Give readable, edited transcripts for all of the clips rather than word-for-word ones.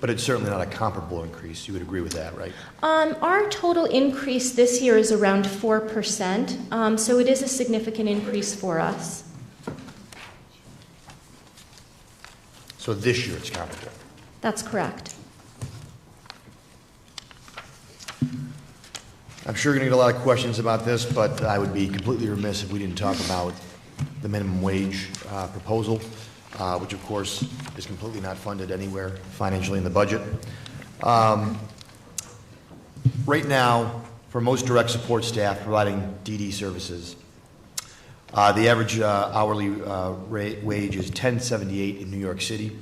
But it's certainly not a comparable increase. You would agree with that, right? Our total increase this year is around 4%, so it is a significant increase for us. So this year it's comparable. That's correct. I'm sure you're going to get a lot of questions about this, but I would be completely remiss if we didn't talk about the minimum wage proposal, which of course is completely not funded anywhere financially in the budget. Right now, for most direct support staff providing DD services, the average hourly wage is $10.78 in New York City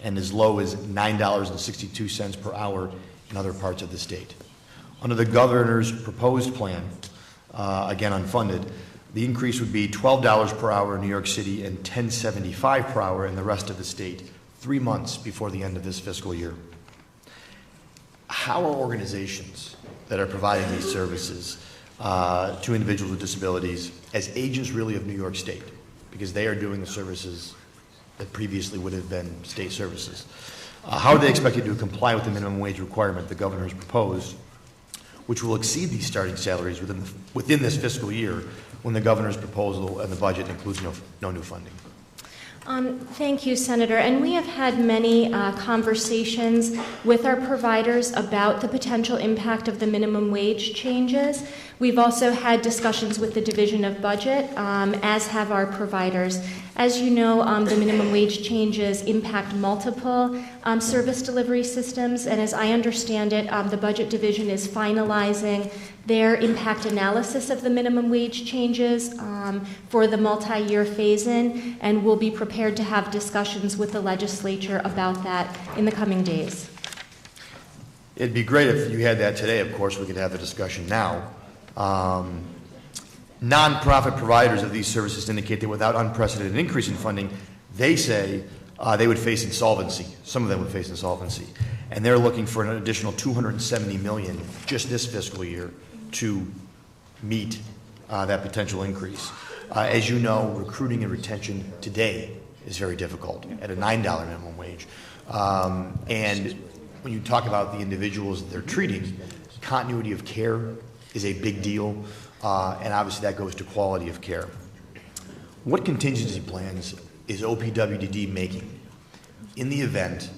and as low as $9.62 per hour in other parts of the state. Under the governor's proposed plan, again unfunded, the increase would be $12 per hour in New York City and $10.75 per hour in the rest of the state, 3 months before the end of this fiscal year. How are organizations that are providing these services to individuals with disabilities as agents really of New York State, because they are doing the services that previously would have been state services, how are they expected to comply with the minimum wage requirement the governor has proposed, which will exceed these starting salaries within this fiscal year when the governor's proposal and the budget includes no new funding? Thank you, Senator. And we have had many conversations with our providers about the potential impact of the minimum wage changes. We've also had discussions with the Division of Budget, as have our providers. As you know, the minimum wage changes impact multiple service delivery systems, and as I understand it, the Budget Division is finalizing their impact analysis of the minimum wage changes for the multi-year phase-in, and we'll be prepared to have discussions with the legislature about that in the coming days. It'd be great if you had that today. Of course, we could have the discussion now. Nonprofit providers of these services indicate that without unprecedented increase in funding, they say they would face insolvency. Some of them would face insolvency. And they're looking for an additional $270 million just this fiscal year to meet that potential increase. As you know, recruiting and retention today is very difficult at a $9 minimum wage. And when you talk about the individuals that they're treating, continuity of care is a big deal, and obviously that goes to quality of care. What contingency plans is OPWDD making in the event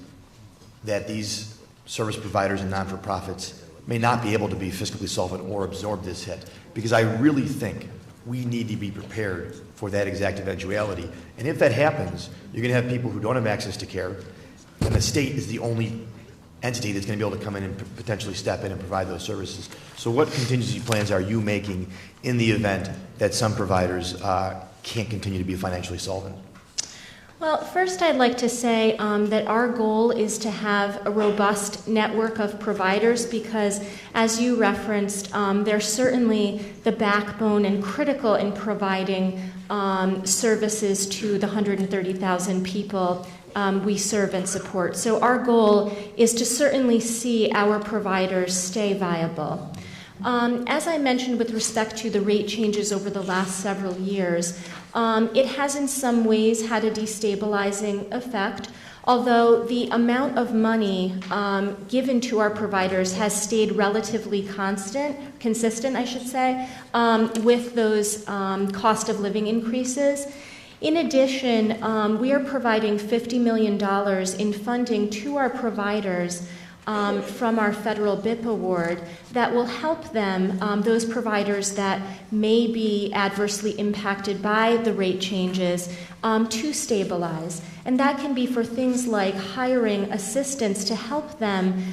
that these service providers and non-for-profits may not be able to be fiscally solvent or absorb this hit? Because I really think we need to be prepared for that exact eventuality. And if that happens, you're going to have people who don't have access to care, and the state is the only entity that's going to be able to come in and potentially step in and provide those services. So what contingency plans are you making in the event that some providers can't continue to be financially solvent? Well, first I'd like to say that our goal is to have a robust network of providers because, as you referenced, they're certainly the backbone and critical in providing services to the 130,000 people we serve and support. So our goal is to certainly see our providers stay viable. As I mentioned with respect to the rate changes over the last several years, it has in some ways had a destabilizing effect, although the amount of money given to our providers has stayed relatively consistent, I should say, with those cost of living increases. In addition, we are providing $50 million in funding to our providers from our federal BIP award that will help them, those providers that may be adversely impacted by the rate changes, to stabilize. And that can be for things like hiring assistants to help them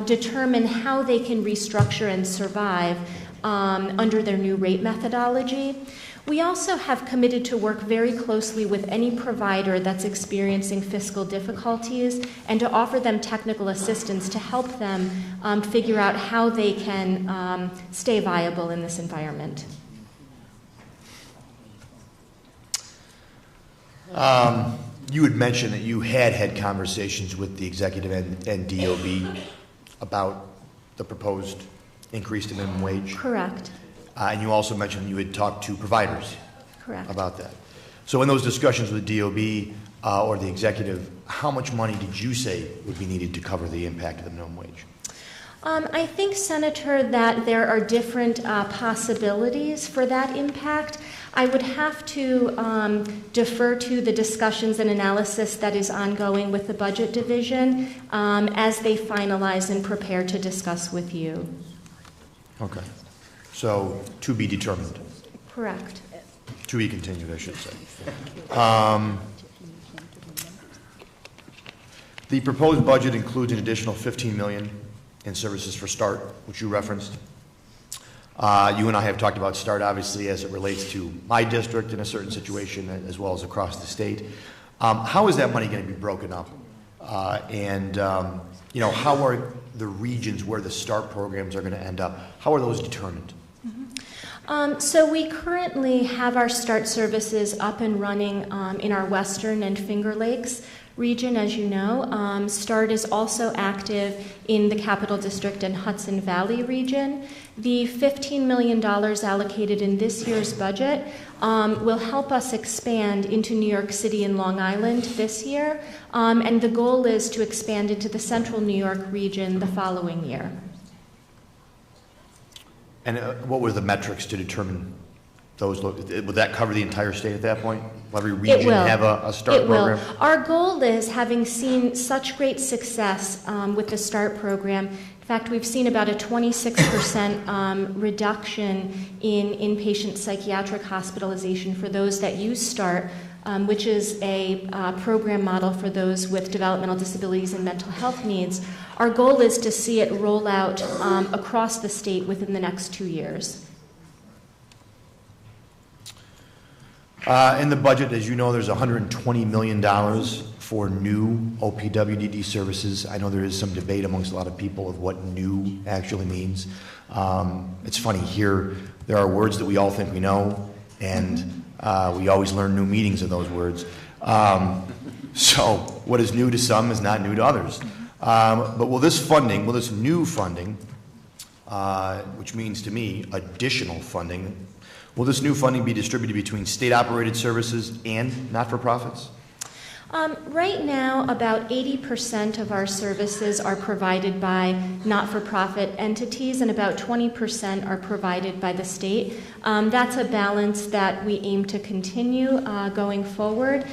determine how they can restructure and survive under their new rate methodology. We also have committed to work very closely with any provider that's experiencing fiscal difficulties and to offer them technical assistance to help them figure out how they can stay viable in this environment. You had mentioned that you had conversations with the executive and DOB about the proposed increase in minimum wage. Correct. And you also mentioned you had talked to providers. Correct. About that. So in those discussions with DOB, or the executive, how much money did you say would be needed to cover the impact of the minimum wage? I think, Senator, that there are different possibilities for that impact. I would have to defer to the discussions and analysis that is ongoing with the Budget Division as they finalize and prepare to discuss with you. Okay. So, to be determined. Correct. To be continued, I should say. The proposed budget includes an additional $15 million in services for START, which you referenced. You and I have talked about START, obviously, as it relates to my district in a certain situation, as well as across the state. How is that money going to be broken up? How are the regions where the START programs are going to end up? How are those determined? So we currently have our START services up and running in our Western and Finger Lakes region, as you know. START is also active in the Capital District and Hudson Valley region. The $15 million allocated in this year's budget will help us expand into New York City and Long Island this year, and the goal is to expand into the Central New York region the following year. And what were the metrics to determine those? Would that cover the entire state at that point? Will every region have a START program? It will. Our goal is, having seen such great success with the START program, in fact, we've seen about a 26% reduction in inpatient psychiatric hospitalization for those that use START, which is a program model for those with developmental disabilities and mental health needs. Our goal is to see it roll out across the state within the next 2 years. In the budget, as you know, there's $120 million for new OPWDD services. I know there is some debate amongst a lot of people of what new actually means. It's funny, here there are words that we all think we know, and we always learn new meanings of those words. So what is new to some is not new to others. But will this new funding, which means to me additional funding, will this new funding be distributed between state-operated services and not-for-profits? Right now, about 80% of our services are provided by not-for-profit entities, and about 20% are provided by the state. That's a balance that we aim to continue going forward.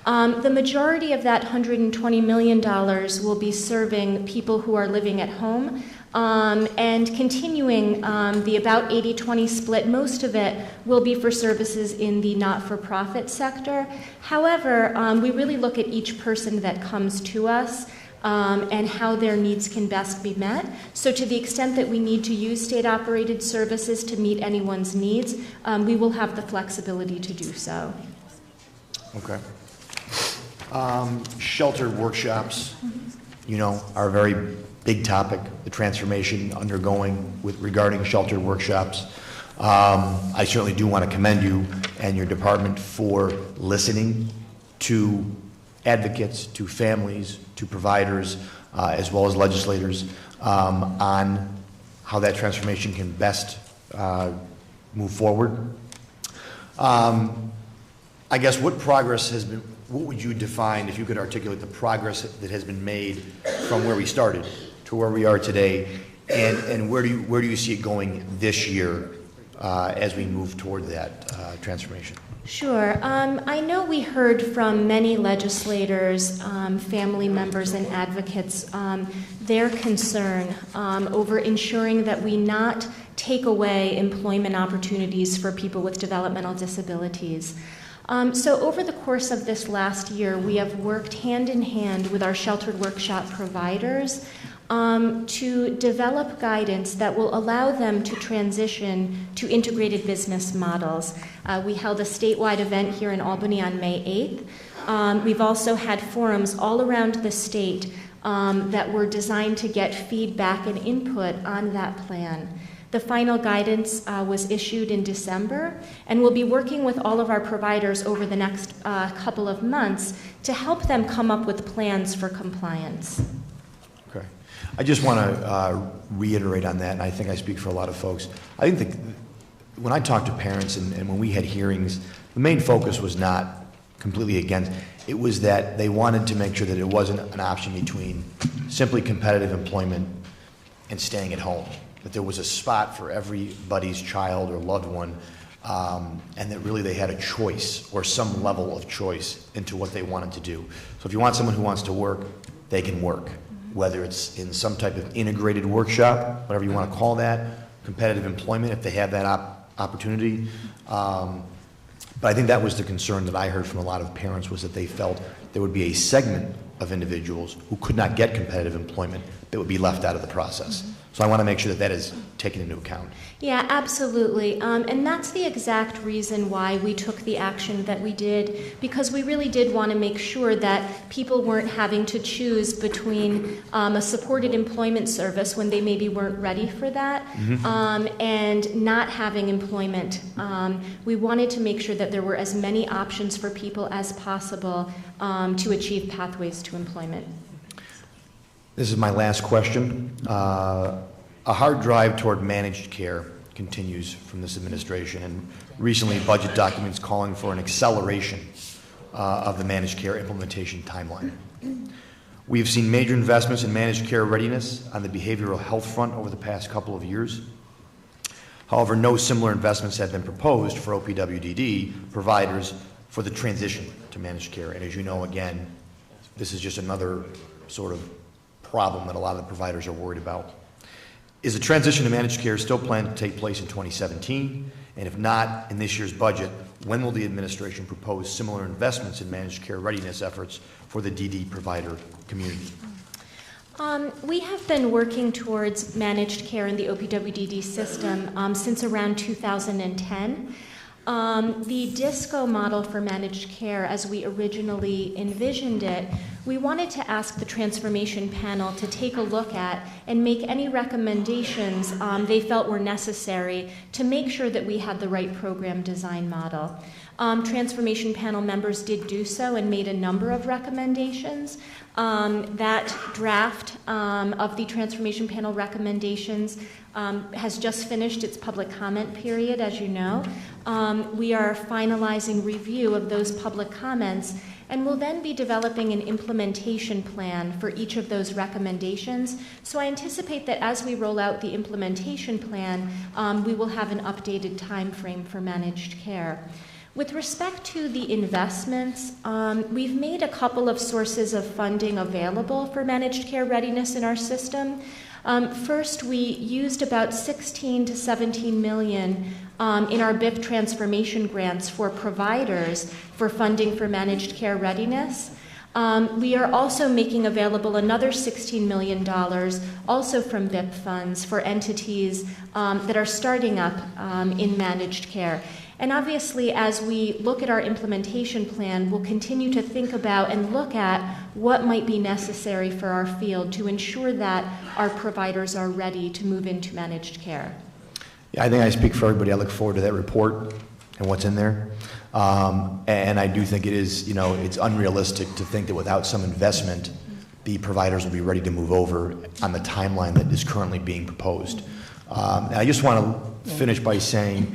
The majority of that $120 million will be serving people who are living at home, and continuing the about 80-20 split. Most of it will be for services in the not-for-profit sector. However, we really look at each person that comes to us and how their needs can best be met. So to the extent that we need to use state-operated services to meet anyone's needs, we will have the flexibility to do so. Okay. Sheltered workshops, are a very big topic, the transformation undergoing regarding sheltered workshops. I certainly do want to commend you and your department for listening to advocates, to families, to providers, as well as legislators, on how that transformation can best move forward. I guess what would you define, if you could articulate the progress that has been made from where we started to where we are today, and where do you see it going this year as we move toward that transformation? Sure. I know we heard from many legislators, family members, and advocates their concern over ensuring that we not take away employment opportunities for people with developmental disabilities. So over the course of this last year, we have worked hand in hand with our sheltered workshop providers to develop guidance that will allow them to transition to integrated business models. We held a statewide event here in Albany on May 8th. We've also had forums all around the state that were designed to get feedback and input on that plan. The final guidance was issued in December, and we'll be working with all of our providers over the next couple of months to help them come up with plans for compliance. Okay. I just want to reiterate on that, and I think I speak for a lot of folks. I think when I talk to parents and when we had hearings, the main focus was not completely against. It was that they wanted to make sure that it wasn't an option between simply competitive employment and staying at home, that there was a spot for everybody's child or loved one, and that really they had a choice or some level of choice into what they wanted to do. So if you want someone who wants to work, they can work, whether it's in some type of integrated workshop, whatever you want to call that, competitive employment, if they have that opportunity. But I think that was the concern that I heard from a lot of parents, was that they felt there would be a segment of individuals who could not get competitive employment that would be left out of the process. So I want to make sure that that is taken into account. Yeah, absolutely. And that's the exact reason why we took the action that we did, because we really did want to make sure that people weren't having to choose between a supported employment service when they maybe weren't ready for that, and not having employment. We wanted to make sure that there were as many options for people as possible to achieve pathways to employment. This is my last question. A hard drive toward managed care continues from this administration, and recently budget documents calling for an acceleration of the managed care implementation timeline. We have seen major investments in managed care readiness on the behavioral health front over the past couple of years. However, no similar investments have been proposed for OPWDD providers for the transition to managed care. And as you know, again, this is just another sort of problem that a lot of the providers are worried about. Is the transition to managed care still planned to take place in 2017? And if not, in this year's budget, when will the administration propose similar investments in managed care readiness efforts for the DD provider community? We have been working towards managed care in the OPWDD system since around 2010. The DISCO model for managed care, as we originally envisioned it, we wanted to ask the transformation panel to take a look at and make any recommendations they felt were necessary to make sure that we had the right program design model. Transformation panel members did do so and made a number of recommendations. That draft of the transformation panel recommendations has just finished its public comment period, as you know. We are finalizing review of those public comments, and will then be developing an implementation plan for each of those recommendations. So I anticipate that as we roll out the implementation plan, we will have an updated time frame for managed care. With respect to the investments, we've made a couple of sources of funding available for managed care readiness in our system. First, we used about 16 to 17 million in our BIP transformation grants for providers for funding for managed care readiness. We are also making available another $16 million, also from BIP funds, for entities that are starting up in managed care. And obviously, as we look at our implementation plan, we'll continue to think about and look at what might be necessary for our field to ensure that our providers are ready to move into managed care. Yeah, I think I speak for everybody. I look forward to that report and what's in there. And I do think it is, it's unrealistic to think that without some investment, the providers will be ready to move over on the timeline that is currently being proposed. And I just want to finish by saying,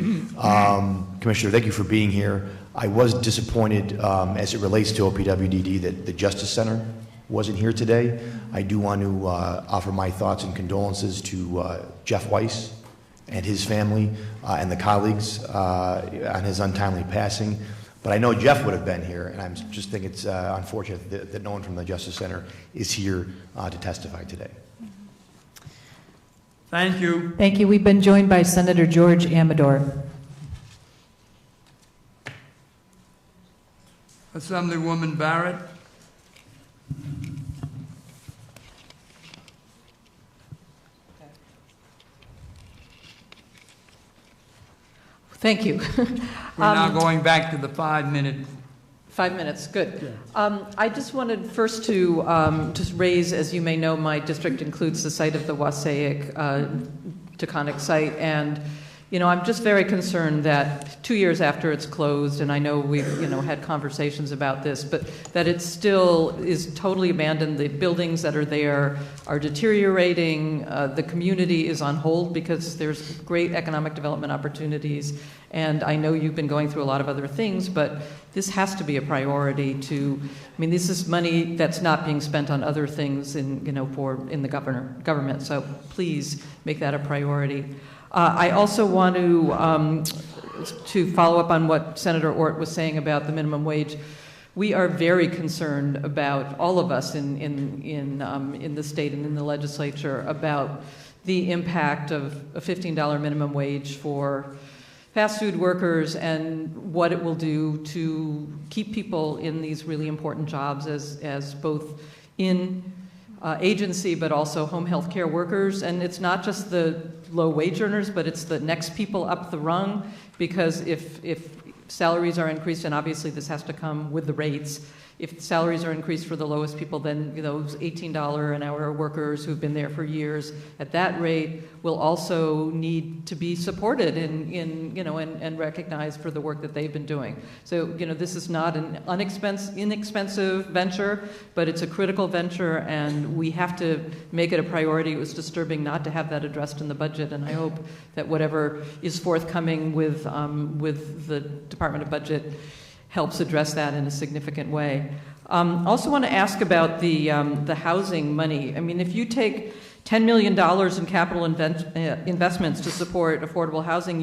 Commissioner, thank you for being here. I was disappointed as it relates to OPWDD that the Justice Center wasn't here today. I do want to offer my thoughts and condolences to Jeff Weiss and his family and the colleagues on his untimely passing. But I know Jeff would have been here, and I just think it's unfortunate that no one from the Justice Center is here to testify today. Thank you. Thank you. We've been joined by Senator George Amador. Assemblywoman Barrett. Thank you. We're now going back to the 5-minute. 5 minutes, good. I just wanted first to just raise, as you may know, my district includes the site of the Wassaic Taconic site, and I'm just very concerned that 2 years after it's closed, and I know we've, had conversations about this, but that it still is totally abandoned. The buildings that are there are deteriorating. The community is on hold because there's great economic development opportunities. And I know you've been going through a lot of other things, but this has to be a priority this is money that's not being spent on other things in the government. So please make that a priority. I also want to follow up on what Senator Ort was saying about the minimum wage. We are very concerned about, all of us in the state and in the legislature, about the impact of a $15 minimum wage for fast food workers and what it will do to keep people in these really important jobs as both in agency but also home health care workers. And it's not just the low wage earners, but it's the next people up the rung, because if salaries are increased, and obviously this has to come with the rates, if salaries are increased for the lowest people, then those $18 an hour workers who've been there for years at that rate will also need to be supported and recognized for the work that they've been doing. So this is not an inexpensive venture, but it's a critical venture, and we have to make it a priority. It was disturbing not to have that addressed in the budget, and I hope that whatever is forthcoming with the Department of Budget helps address that in a significant way. Also want to ask about the housing money. If you take $10 million in capital investments to support affordable housing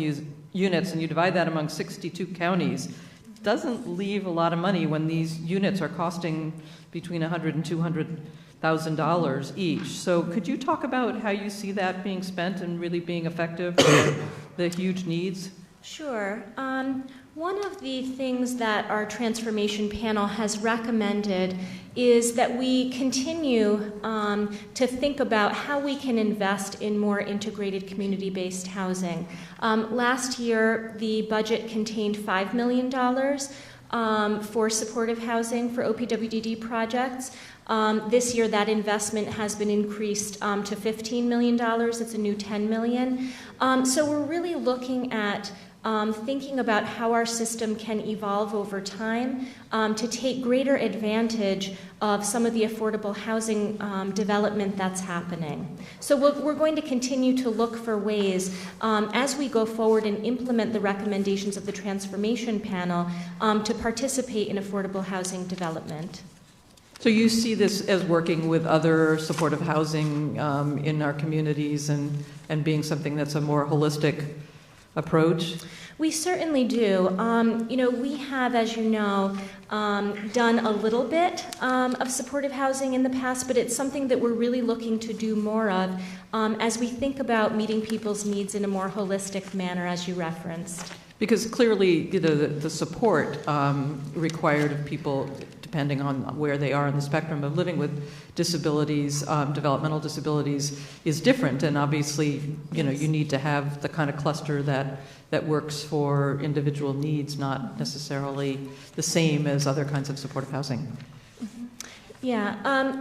units and you divide that among 62 counties, it doesn't leave a lot of money when these units are costing between $100,000 and $200,000 each. So could you talk about how you see that being spent and really being effective for the huge needs? Sure. One of the things that our transformation panel has recommended is that we continue to think about how we can invest in more integrated community-based housing. Last year, the budget contained $5 million for supportive housing for OPWDD projects. This year, that investment has been increased to $15 million. It's a new $10 million. So we're really looking at thinking about how our system can evolve over time to take greater advantage of some of the affordable housing development that's happening. So we're going to continue to look for ways as we go forward and implement the recommendations of the Transformation Panel to participate in affordable housing development. So you see this as working with other supportive housing in our communities and being something that's a more holistic approach? We certainly do. We have, as you know, done a little bit of supportive housing in the past, but it's something that we're really looking to do more of as we think about meeting people's needs in a more holistic manner, as you referenced. Because clearly, the support required of people, depending on where they are in the spectrum of living with disabilities, developmental disabilities, is different. And obviously, you need to have the kind of cluster that works for individual needs, not necessarily the same as other kinds of supportive housing. Yeah,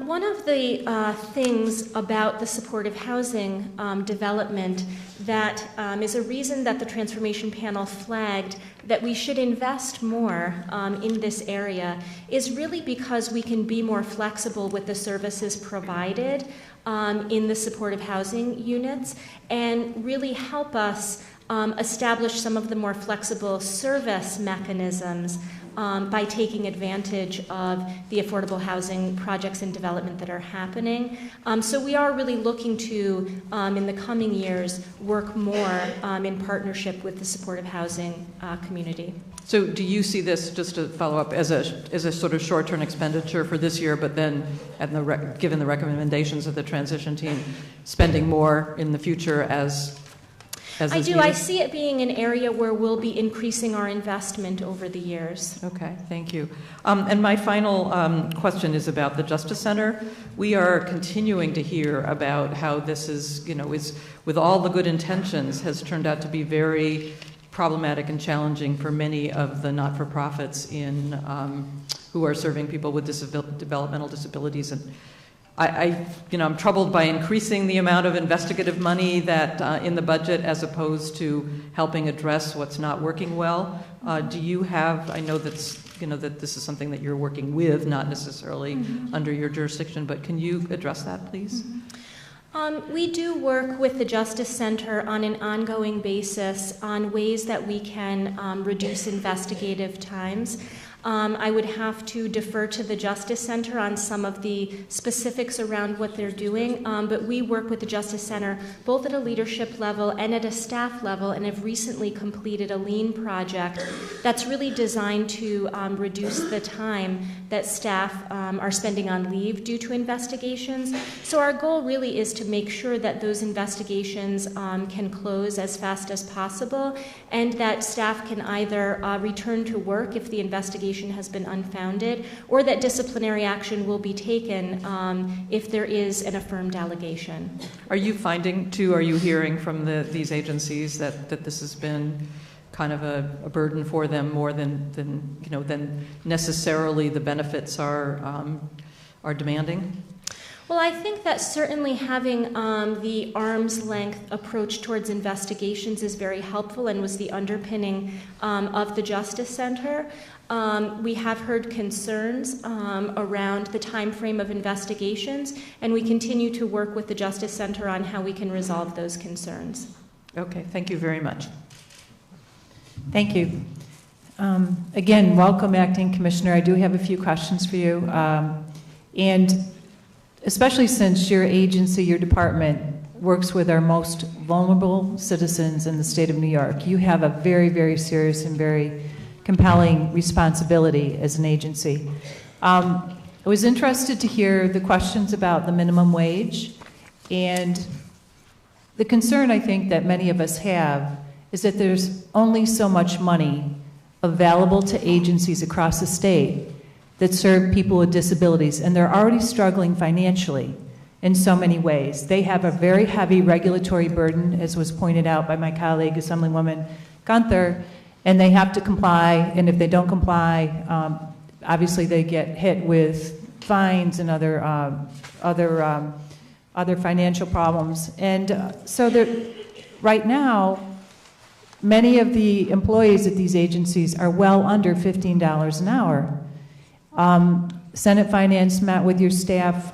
one of the things about the supportive housing development that is a reason that the Transformation Panel flagged that we should invest more in this area is really because we can be more flexible with the services provided in the supportive housing units and really help us establish some of the more flexible service mechanisms by taking advantage of the affordable housing projects and development that are happening. So we are really looking to, in the coming years, work more in partnership with the supportive housing community. So do you see this, just to follow up, as a sort of short-term expenditure for this year, but then, given the recommendations of the transition team, spending more in the future as I do. needed? I see it being an area where we'll be increasing our investment over the years. Okay, thank you. And my final question is about the Justice Center. We are continuing to hear about how this is with all the good intentions, has turned out to be very problematic and challenging for many of the not-for-profits who are serving people with developmental disabilities. And I'm troubled by increasing the amount of investigative money that in the budget as opposed to helping address what's not working well. Do you have? I know that this is something that you're working with, not necessarily under your jurisdiction, but can you address that, please? We do work with the Justice Center on an ongoing basis on ways that we can reduce investigative times. I would have to defer to the Justice Center on some of the specifics around what they're doing, but we work with the Justice Center both at a leadership level and at a staff level, and have recently completed a lean project that's really designed to reduce the time that staff are spending on leave due to investigations. So our goal really is to make sure that those investigations can close as fast as possible, and that staff can either return to work if the investigation has been unfounded, or that disciplinary action will be taken if there is an affirmed allegation. Are you finding, too, are you hearing from these agencies that this has been kind of a burden for them more than necessarily the benefits are demanding? Well, I think that certainly having the arm's length approach towards investigations is very helpful and was the underpinning of the Justice Center. We have heard concerns around the time frame of investigations, and we continue to work with the Justice Center on how we can resolve those concerns. Okay, thank you very much. Thank you. Again, welcome, Acting Commissioner. I do have a few questions for you. And especially since your agency, your department, works with our most vulnerable citizens in the state of New York, you have a very, very serious and very compelling responsibility as an agency. I was interested to hear the questions about the minimum wage, and the concern I think that many of us have is that there's only so much money available to agencies across the state that serve people with disabilities, and they're already struggling financially in so many ways. They have a very heavy regulatory burden, as was pointed out by my colleague, Assemblywoman Gunther, and they have to comply, and if they don't comply, obviously they get hit with fines and other financial problems. And so right now, many of the employees at these agencies are well under $15 an hour. Senate Finance met with your staff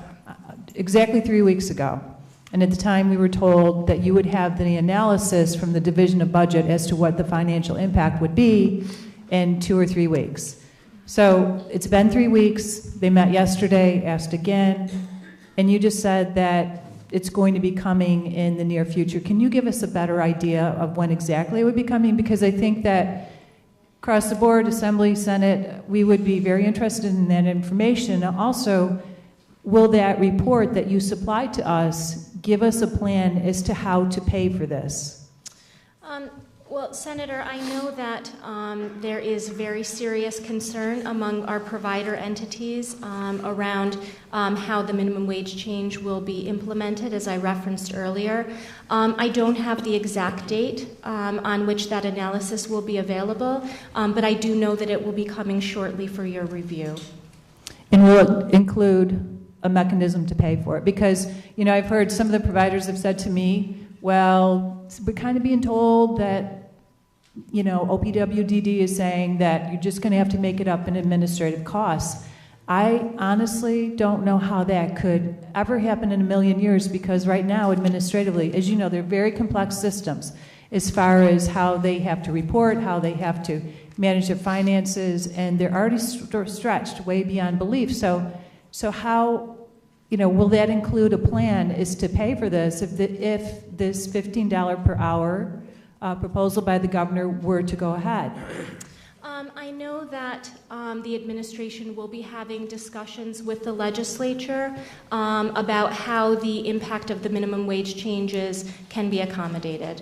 exactly 3 weeks ago, and at the time we were told that you would have the analysis from the Division of Budget as to what the financial impact would be in 2 or 3 weeks. So it's been 3 weeks. They met yesterday, asked again, and you just said that it's going to be coming in the near future. Can you give us a better idea of when exactly it would be coming? Because I think that across the board, Assembly, Senate, we would be very interested in that information. Also, will that report that you supplied to us give us a plan as to how to pay for this? Well, Senator, I know that there is very serious concern among our provider entities around how the minimum wage change will be implemented, as I referenced earlier. I don't have the exact date on which that analysis will be available, but I do know that it will be coming shortly for your review. And will it include a mechanism to pay for it? Because, I've heard some of the providers have said to me, well, we're kind of being told that OPWDD is saying that you're just going to have to make it up in administrative costs. I honestly don't know how that could ever happen in a million years, because right now, administratively, as you know, they're very complex systems as far as how they have to report, how they have to manage their finances, and they're already stretched way beyond belief. So how, will that include a plan is to pay for this if this $15 per hour proposal by the governor were to go ahead? I know that the administration will be having discussions with the legislature about how the impact of the minimum wage changes can be accommodated.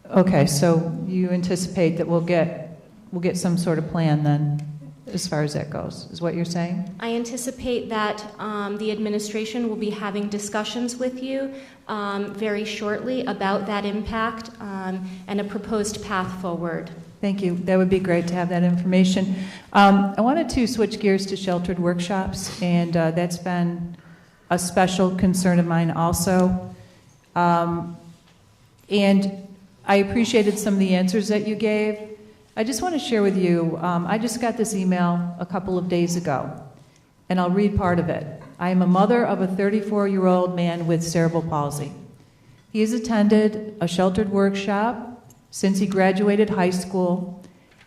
Okay, so you anticipate that we'll get some sort of plan then, as far as that goes, is what you're saying? I anticipate that the administration will be having discussions with you very shortly about that impact and a proposed path forward. Thank you. That would be great to have that information. I wanted to switch gears to sheltered workshops, and that's been a special concern of mine also. And I appreciated some of the answers that you gave. I just want to share with you, I just got this email a couple of days ago, and I'll read part of it. I am a mother of a 34-year-old man with cerebral palsy. He has attended a sheltered workshop since he graduated high school.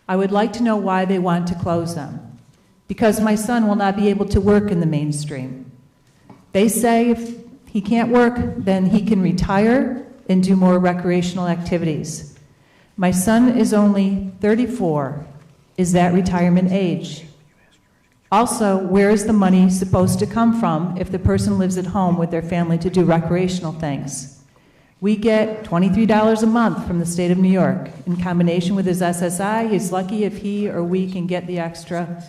I would like to know why they want to close them. Because my son will not be able to work in the mainstream. They say if he can't work, then he can retire and do more recreational activities. My son is only 34. Is that retirement age? Also, where is the money supposed to come from if the person lives at home with their family to do recreational things? We get $23 a month from the state of New York. In combination with his SSI, he's lucky if he or we can get the extra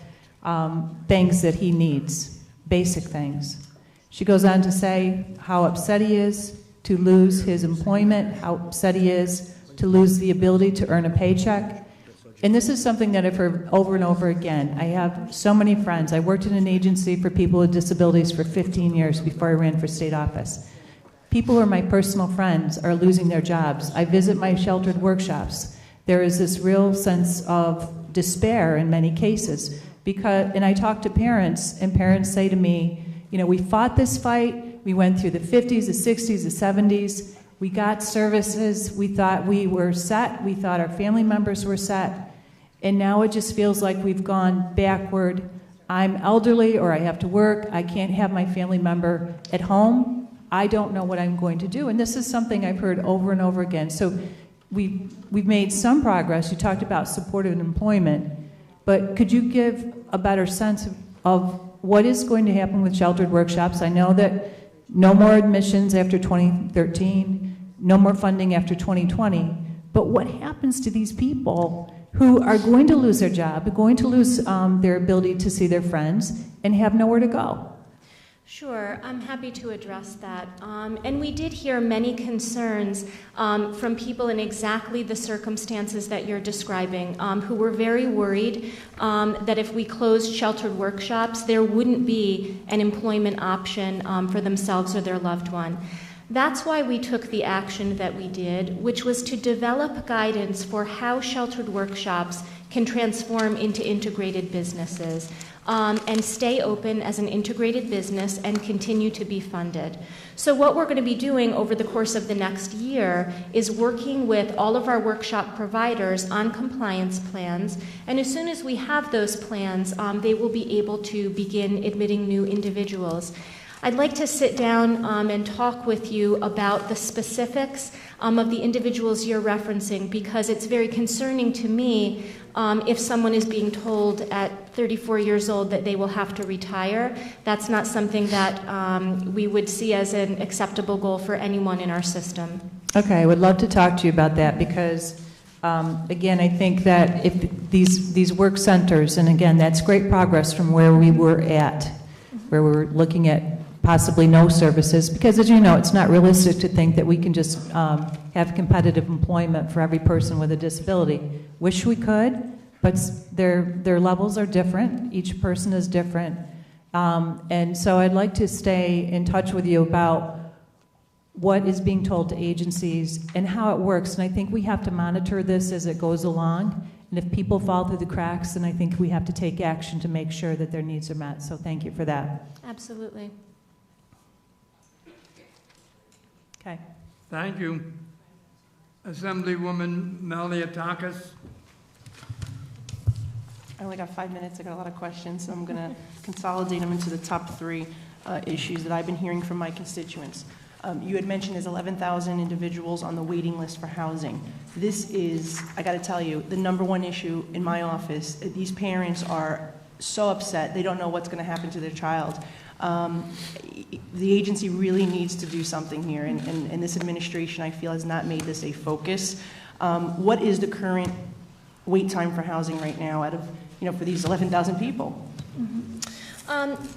things that he needs, basic things. She goes on to say how upset he is to lose his employment, how upset he is to lose the ability to earn a paycheck. And this is something that I've heard over and over again. I have so many friends. I worked in an agency for people with disabilities for 15 years before I ran for state office. People who are my personal friends are losing their jobs. I visit my sheltered workshops. There is this real sense of despair in many cases. And I talk to parents, and parents say to me, you know, we fought this fight. We went through the 50s, the 60s, the 70s. We got services. We thought we were set. We thought our family members were set. And now it just feels like we've gone backward. I'm elderly, or I have to work. I can't have my family member at home. I don't know what I'm going to do. And this is something I've heard over and over again. So we've made some progress. You talked about supported employment. But could you give a better sense of what is going to happen with sheltered workshops? I know that no more admissions after 2013, no more funding after 2020. But what happens to these people who are going to lose their job, going to lose their ability to see their friends, and have nowhere to go? Sure, I'm happy to address that. And we did hear many concerns from people in exactly the circumstances that you're describing, who were very worried that if we closed sheltered workshops, there wouldn't be an employment option for themselves or their loved one. That's why we took the action that we did, which was to develop guidance for how sheltered workshops can transform into integrated businesses. And stay open as an integrated business and continue to be funded. So what we're going to be doing over the course of the next year is working with all of our workshop providers on compliance plans, and as soon as we have those plans, they will be able to begin admitting new individuals. I'd like to sit down and talk with you about the specifics of the individuals you're referencing, because it's very concerning to me if someone is being told at 34 years old that they will have to retire. That's not something that we would see as an acceptable goal for anyone in our system. Okay, I would love to talk to you about that, because again, I think that if these work centers, and again, that's great progress from where we were at, where we were looking at possibly no services, because as you know, it's not realistic to think that we can just have competitive employment for every person with a disability. Wish we could, but their levels are different. Each person is different. And so I'd like to stay in touch with you about what is being told to agencies and how it works. And I think we have to monitor this as it goes along. And if people fall through the cracks, then I think we have to take action to make sure that their needs are met. So thank you for that. Absolutely. Okay. Thank you. Assemblywoman Maliatakis. I only got 5 minutes. I got a lot of questions, so I'm going to consolidate them into the top three issues that I've been hearing from my constituents. You had mentioned there's 11,000 individuals on the waiting list for housing. This is, I got to tell you, the number one issue in my office. These parents are so upset. They don't know what's going to happen to their child. The agency really needs to do something here, and this administration, I feel, has not made this a focus. What is the current wait time for housing right now out of, for these 11,000 people?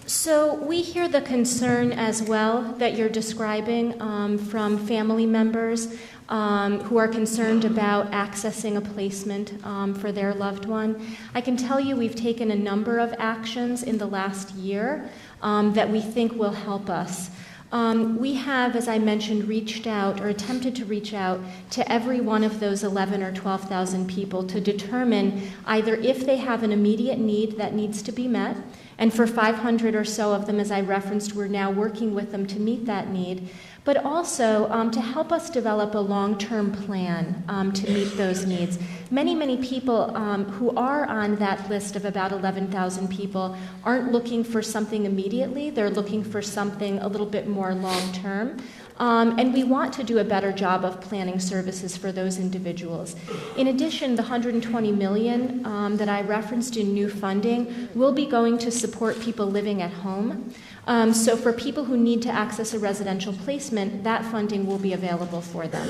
So we hear the concern as well that you're describing from family members who are concerned about accessing a placement for their loved one. I can tell you we've taken a number of actions in the last year that we think will help us. We have, as I mentioned, reached out or attempted to reach out to every one of those 11 or 12,000 people to determine either if they have an immediate need that needs to be met, and for 500 or so of them, as I referenced, we're now working with them to meet that need, but also to help us develop a long-term plan to meet those needs. Many people who are on that list of about 11,000 people aren't looking for something immediately. They're looking for something a little bit more long-term. And we want to do a better job of planning services for those individuals. In addition, the $120 million that I referenced in new funding will be going to support people living at home. So for people who need to access a residential placement, that funding will be available for them.